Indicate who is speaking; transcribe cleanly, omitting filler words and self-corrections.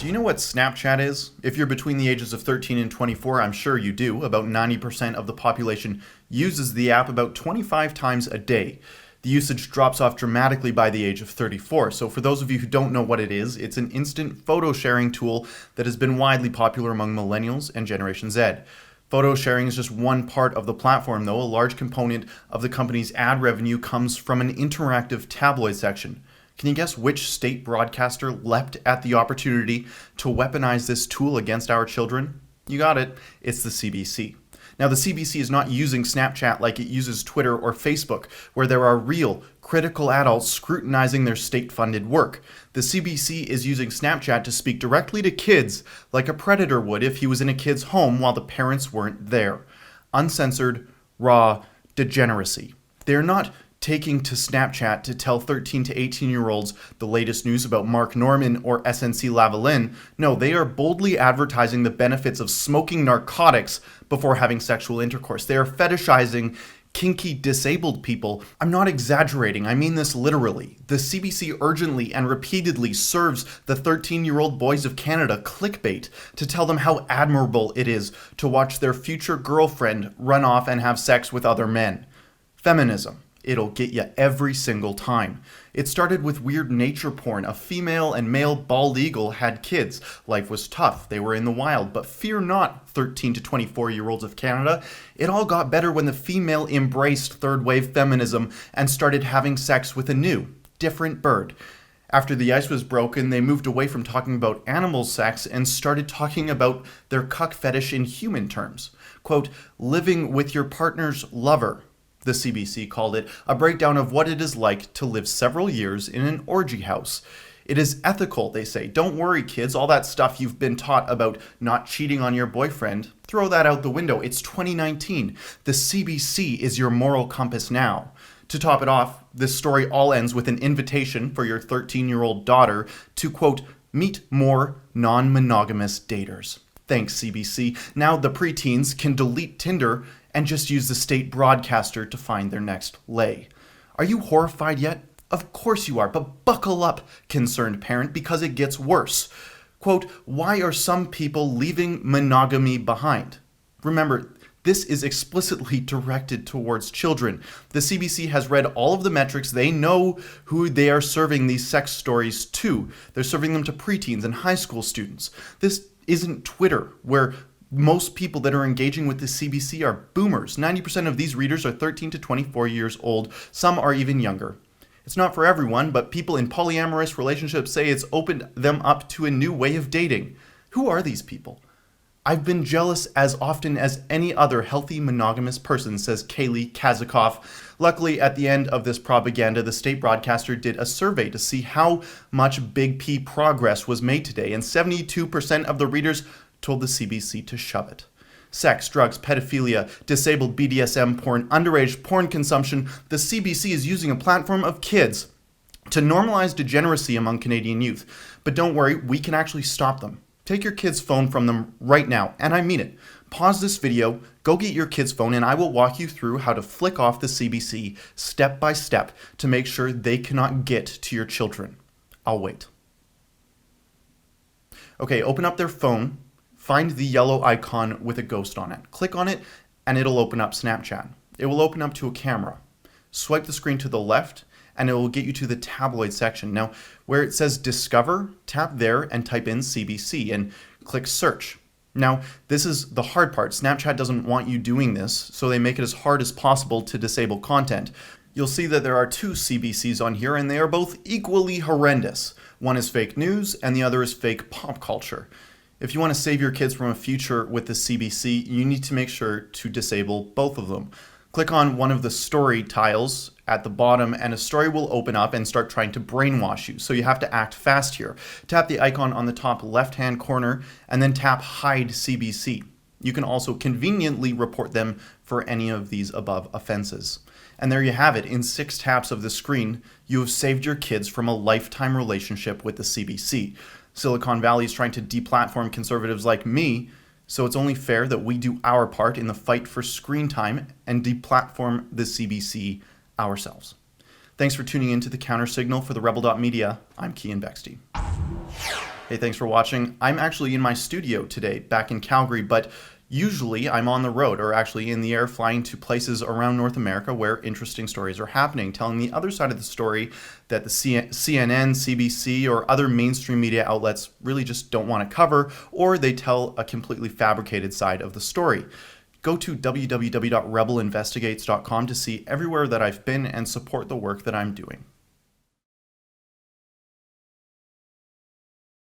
Speaker 1: Do you know what Snapchat is? If you're between the ages of 13 and 24, I'm sure you do. About 90% of the population uses the app about 25 times a day. The usage drops off dramatically by the age of 34. So for those of you who don't know what it is, it's an instant photo sharing tool that has been widely popular among millennials and Generation Z. Photo sharing is just one part of the platform, though. A large component of the company's ad revenue comes from an interactive tabloid section. Can you guess which state broadcaster leapt at the opportunity to weaponize this tool against our children? You got it, it's the CBC. Now, the CBC is not using Snapchat like it uses Twitter or Facebook, where there are real, critical adults scrutinizing their state-funded work. The CBC is using Snapchat to speak directly to kids like a predator would if he was in a kid's home while the parents weren't there. Uncensored, raw degeneracy. They're not taking to Snapchat to tell 13 to 18-year-olds the latest news about Mark Norman or SNC-Lavalin. No, they are boldly advertising the benefits of smoking narcotics before having sexual intercourse. They are fetishizing kinky disabled people. I'm not exaggerating, I mean this literally. The CBC urgently and repeatedly serves the 13-year-old boys of Canada clickbait to tell them how admirable it is to watch their future girlfriend run off and have sex with other men. Feminism. It'll get you every single time. It started with weird nature porn. A female and male bald eagle had kids. Life was tough. They were in the wild. But fear not, 13 to 24-year-olds of Canada. It all got better when the female embraced third-wave feminism and started having sex with a new, different bird. After the ice was broken, they moved away from talking about animal sex and started talking about their cuck fetish in human terms. Quote, living with your partner's lover. The CBC called it a breakdown of what it is like to live several years in an orgy house. It is ethical, they say. Don't worry, kids. All that stuff you've been taught about not cheating on your boyfriend, throw that out the window. It's 2019. The CBC is your moral compass now. To top it off, this story all ends with an invitation for your 13-year-old daughter to, quote, meet more non-monogamous daters. Thanks, CBC. Now the preteens can delete Tinder and just use the state broadcaster to find their next lay. Are you horrified yet? Of course you are, but buckle up, concerned parent, because it gets worse. Quote, why are some people leaving monogamy behind? Remember, this is explicitly directed towards children. The CBC has read all of the metrics. They know who they are serving these sex stories to. They're serving them to preteens and high school students. This isn't Twitter, where most people that are engaging with the CBC are boomers. 90% of these readers are 13 to 24 years old. Some are even younger. It's not for everyone, but people in polyamorous relationships say it's opened them up to a new way of dating. Who are these people? I've been jealous as often as any other healthy monogamous person, says Kaylee Kazikoff. Luckily, at the end of this propaganda, the state broadcaster did a survey to see how much Big P progress was made today, and 72% of the readers told the CBC to shove it. Sex, drugs, pedophilia, disabled BDSM porn, underage porn consumption. The CBC is using a platform of kids to normalize degeneracy among Canadian youth. But don't worry, we can actually stop them. Take your kid's phone from them right now, and I mean it. Pause this video, go get your kid's phone, and I will walk you through how to flick off the CBC step by step to make sure they cannot get to your children. I'll wait. Okay, open up their phone. Find the yellow icon with a ghost on it. Click on it and it'll open up Snapchat. It will open up to a camera. Swipe the screen to the left and it will get you to the tabloid section. Now, where it says Discover, tap there and type in CBC and click Search. Now, this is the hard part. Snapchat doesn't want you doing this, so they make it as hard as possible to disable content. You'll see that there are two CBCs on here and they are both equally horrendous. One is fake news and the other is fake pop culture. If you want to save your kids from a future with the CBC, you need to make sure to disable both of them. Click on one of the story tiles at the bottom and a story will open up and start trying to brainwash you. So you have to act fast here. Tap the icon on the top left-hand corner and then tap Hide CBC. You can also conveniently report them for any of these above offenses. And there you have it. In 6 taps of the screen, you have saved your kids from a lifetime relationship with the CBC. Silicon Valley is trying to deplatform conservatives like me, so it's only fair that we do our part in the fight for screen time and deplatform the CBC ourselves. Thanks for tuning in to the Counter Signal for the Rebel.media. I'm Kian Bexty. Hey, thanks for watching. I'm actually in my studio today, back in Calgary, but usually I'm on the road, or actually in the air, flying to places around North America where interesting stories are happening, telling the other side of the story that the CNN, CBC, or other mainstream media outlets really just don't want to cover, or they tell a completely fabricated side of the story. Go to www.rebelinvestigates.com to see everywhere that I've been and support the work that I'm doing.